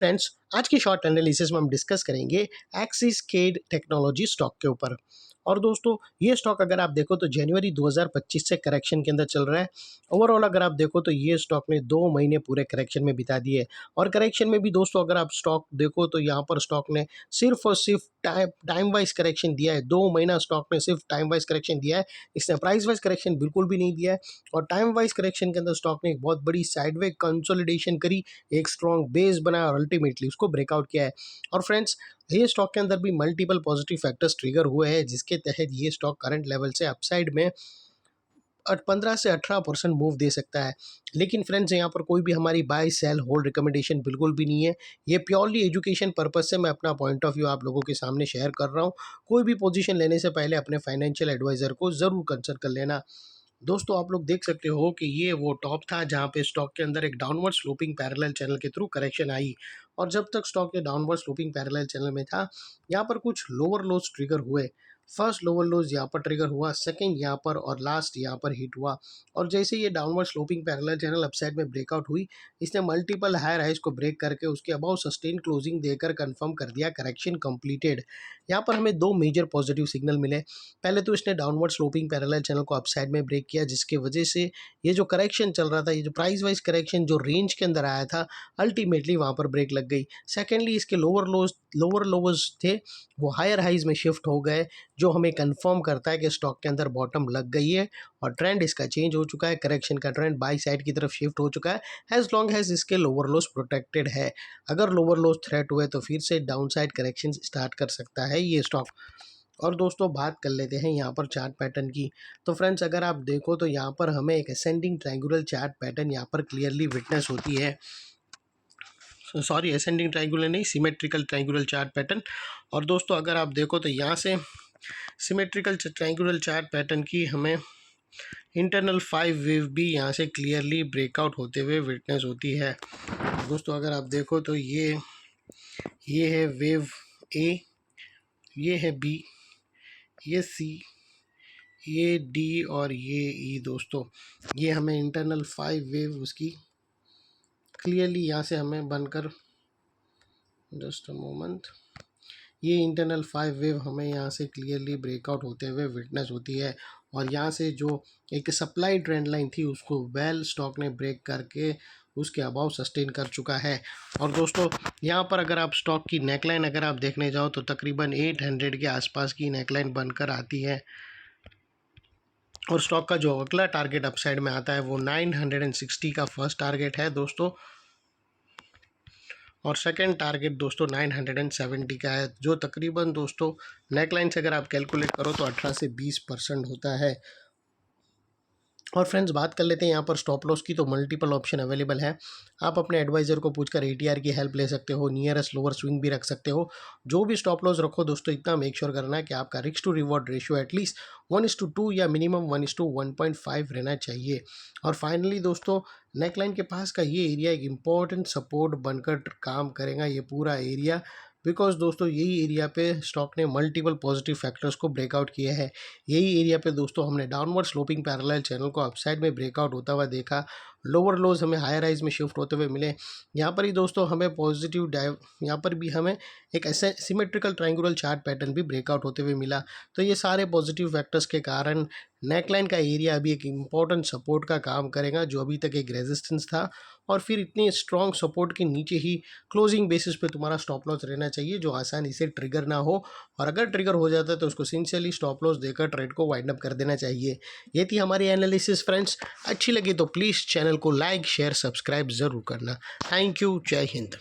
Friends, आज की short analysis में हम डिस्कस करेंगे एक्सिस केड टेक्नोलॉजी स्टॉक के ऊपर। और दोस्तों, ये स्टॉक अगर आप देखो तो जनवरी 2025 से करेक्शन के अंदर चल रहा है। ओवरऑल अगर आप देखो तो ये स्टॉक ने 2 महीने पूरे करेक्शन में बिता दिए। और करेक्शन में भी दोस्तों अगर आप स्टॉक देखो तो यहाँ पर स्टॉक ने सिर्फ और सिर्फ टाइम वाइज करेक्शन दिया है। 2 महीना स्टॉक ने सिर्फ टाइम वाइज करेक्शन दिया है, इसने प्राइस वाइज करेक्शन बिल्कुल भी नहीं दिया है। और टाइम वाइज करेक्शन के अंदर स्टॉक ने एक बहुत बड़ी साइडवे कंसोलिडेशन करी, एक स्ट्रॉन्ग बेस बनाया और अल्टीमेटली उसको ब्रेकआउट किया है। और फ्रेंड्स, ये स्टॉक के अंदर भी मल्टीपल पॉजिटिव फैक्टर्स ट्रिगर हुए हैं, जिसके तहत ये स्टॉक करंट लेवल से अपसाइड में 15 से 18% मूव दे सकता है। लेकिन फ्रेंड्स, यहाँ पर कोई भी हमारी बाय सेल होल्ड रिकमेंडेशन बिल्कुल भी नहीं है। ये प्योरली एजुकेशन पर्पस से मैं अपना पॉइंट ऑफ व्यू आप लोगों के सामने शेयर कर रहा हूँ। कोई भी पोजीशन लेने से पहले अपने फाइनेंशियल एडवाइज़र को ज़रूर कंसल्ट कर लेना। दोस्तों, आप लोग देख सकते हो कि ये वो टॉप था जहाँ पे स्टॉक के अंदर एक डाउनवर्ड स्लोपिंग पैरेलल चैनल के थ्रू करेक्शन आई। और जब तक स्टॉक ये डाउनवर्ड स्लोपिंग पैरेलल चैनल में था, यहाँ पर कुछ लोअर लोज ट्रिगर हुए। फर्स्ट लोअर लोज यहाँ पर ट्रिगर हुआ, सेकंड यहाँ पर और लास्ट यहाँ पर हिट हुआ। और जैसे ये downward sloping parallel channel upside में ब्रेकआउट हुई, इसने मल्टीपल हायर हाइज को ब्रेक करके उसके अबाउ सस्टेन क्लोजिंग देकर कंफर्म कर दिया करेक्शन कंप्लीटेड। यहाँ पर हमें 2 मेजर पॉजिटिव सिग्नल मिले। पहले तो इसने डाउनवर्ड स्लोपिंग पैरेलल चैनल को अपसाइड में ब्रेक किया, जिसकी वजह से ये जो करेक्शन चल रहा था, ये जो प्राइस वाइज करेक्शन जो रेंज के अंदर आया था, अल्टीमेटली वहाँ पर ब्रेक लग गई। सेकेंडली, इसके लोअर लोवर्स थे वो हायर हाइज में शिफ्ट हो गए, जो हमें कंफर्म करता है कि स्टॉक के अंदर बॉटम लग गई है और ट्रेंड इसका चेंज हो चुका है। करेक्शन का ट्रेंड बाई साइड की तरफ शिफ्ट हो चुका है, एज लॉन्ग एज इसके लोअर लोज प्रोटेक्टेड है। अगर लोअर लोज थ्रेट हुए तो फिर से डाउन साइड करेक्शन स्टार्ट कर सकता है ये स्टॉक। और दोस्तों, बात कर लेते हैं यहाँ पर चार्ट पैटर्न की। तो फ्रेंड्स, अगर आप देखो तो यहाँ पर हमें एक असेंडिंग ट्रायंगुलर चार्ट पैटर्न यहाँ पर क्लियरली विटनेस होती है। सॉरी, असेंडिंग ट्रायंगुलर नहीं, सिमेट्रिकल ट्रायंगुलर चार्ट पैटर्न। और दोस्तों, अगर आप देखो तो यहाँ से सिमेट्रिकल ट्रायंगुलर चार्ट पैटर्न की हमें इंटरनल 5 वेव भी यहाँ से क्लियरली ब्रेकआउट होते हुए विटनेस होती है। दोस्तों, अगर आप देखो तो ये है वेव ए, ये है बी, ये सी, ये डी और ये ई। दोस्तों, ये हमें इंटरनल 5 वेव उसकी क्लियरली यहाँ से हमें बनकर, जस्ट अ मोमेंट, ये इंटरनल 5 वेव हमें यहाँ से क्लियरली ब्रेकआउट होते हुए विटनेस होती है। और यहाँ से जो एक सप्लाई ट्रेंड लाइन थी उसको वेल स्टॉक ने ब्रेक करके उसके अबाव सस्टेन कर चुका है। और दोस्तों, यहाँ पर अगर आप स्टॉक की नेकलाइन अगर आप देखने जाओ तो तकरीबन 800 के आसपास की नेकलाइन बनकर आती है। और स्टॉक का जो अगला टारगेट अपसाइड में आता है वो 960 का फर्स्ट टारगेट है दोस्तों, और सेकंड टारगेट दोस्तों 970 का है, जो तकरीबन दोस्तों नेकलाइन से अगर आप कैलकुलेट करो तो 18 से 20% होता है। और फ्रेंड्स, बात कर लेते हैं यहाँ पर स्टॉप लॉस की। तो मल्टीपल ऑप्शन अवेलेबल है। आप अपने एडवाइज़र को पूछकर एटीआर की हेल्प ले सकते हो, नियरेस्ट लोअर स्विंग भी रख सकते हो। जो भी स्टॉप लॉस रखो दोस्तों, इतना मेक श्योर करना है कि आपका risk to reward ratio at least 1:2 या मिनिमम 1:1.5 रहना चाहिए। और फाइनली दोस्तों, नेकलाइन के पास का ये एरिया एक इम्पॉर्टेंट सपोर्ट बनकर काम करेगा, ये पूरा एरिया, बिकॉज दोस्तों यही एरिया पे स्टॉक ने मल्टीपल पॉजिटिव फैक्टर्स को ब्रेकआउट किया है। यही एरिया पे दोस्तों हमने डाउनवर्ड स्लोपिंग पैरेलल चैनल को अपसाइड में ब्रेकआउट होता हुआ देखा। लोअर लोज हमें हायर हाइज में शिफ्ट होते हुए मिले। यहाँ पर ही दोस्तों हमें पॉजिटिव यहाँ पर भी हमें एक ऐसे सिमेट्रिकल ट्रायंगुलर चार्ट पैटर्न भी ब्रेकआउट होते हुए मिला। तो ये सारे पॉजिटिव फैक्टर्स के कारण नेकलाइन का एरिया अभी एक इम्पॉर्टेंट सपोर्ट का काम करेगा, जो अभी तक एक रेजिस्टेंस था। और फिर इतनी स्ट्रॉन्ग सपोर्ट के नीचे ही क्लोजिंग बेसिस पे तुम्हारा स्टॉप लॉस रहना चाहिए, जो आसानी से ट्रिगर ना हो। और अगर ट्रिगर हो जाता है तो उसको सिंसियरली स्टॉप लॉस देकर ट्रेड को वाइंड अप कर देना चाहिए। ये थी हमारी एनालिसिस फ्रेंड्स। अच्छी लगी तो प्लीज़ चैनल को लाइक शेयर सब्सक्राइब ज़रूर करना। Thank you. जय हिंद।